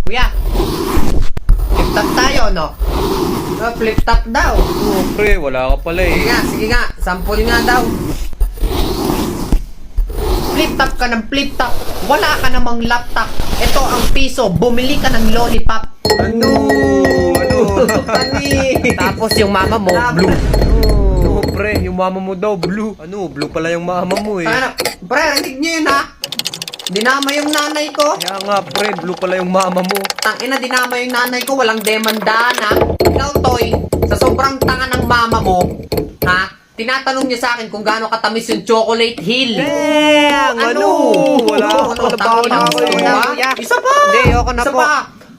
Kuya, flip top tayo, no? Flip top daw. Oh, pre, wala ka pala eh. Sige nga, sample nga daw. Flip top ka ng flip top, wala ka namang laptop. Ito ang piso, bumili ka ng lollipop. Ano? Ani? Tapos yung mama mo, blue. Oh, pre, yung mama mo daw, blue. Ano, blue pala yung mama mo eh. Ano? Pre, rinig nyo yun ha? Dinama yung nanay ko. Kaya nga, pre, blue pala yung mama mo. Tangina, dinama yung nanay ko, walang demandaan ha. Ikaw, Toy, sa sobrang tanga ng mama mo, ha? Tinatanong niya sa akin kung gaano katamis yung chocolate hill. Ano? Wala ako trabaho na ako eh. Isa pa! Hindi, ayoko na Isa po. pa!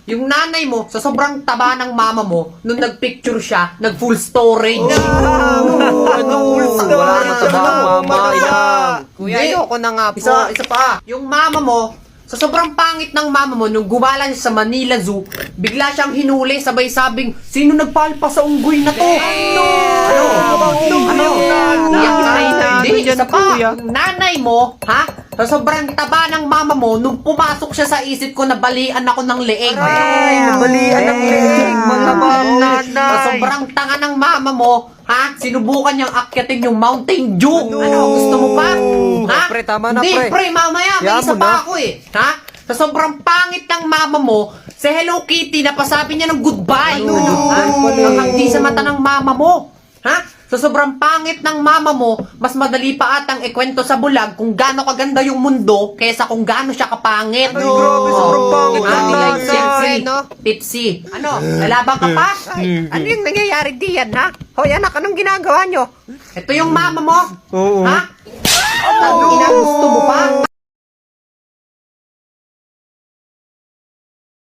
Yung nanay mo, sa sobrang taba ng mama mo, nung nagpicture siya, nag-full storage. Ano? Wala na trabaho, mama. Ilang. Kuya, ayoko na nga po. Isa pa. Yung mama mo, sa sobrang pangit ng mama mo, nung gumala siya sa Manila Zoo, bigla siyang hinuli, sabay sabing, sino nagpalpa sa unggoy na to? Ano? Hindi, isa pa. Yung nanay mo, ha? Sa sobrang taba ng mama mo, nung pumasok siya sa isip ko, nabalian ako ng leeg. Nabalian ng leeg, mga nanay. Sa sobrang tanga ng mama mo, ha? Sinubukan niyang akyatin yung Mountain Dew. Ano, gusto mo pa? Ha? Pre, tama na, Hindi, pre. pre, mamaya, may Kaya isa mo pa na. ako eh. Ha? Sa sobrang pangit ng mama mo, sa Hello Kitty, napasabi niya ng goodbye. Ha? Hanggang di sa mata ng mama mo. Ha? Sa sobrang pangit ng mama mo, mas madali pa atang ikwento sa bulag kung gaano kaganda yung mundo kaysa kung gaano siya kapangit. Ay, grabe, sobrang pangit Ah, ng like nanay. sexy, tipsy. Ano? Lalabang ka pa? Ano yung nangyayari diyan, ha? Hoy, anak, anong ginagawa nyo? Ito yung mama mo. Oo. Ha? Ang ina, gusto mo pa?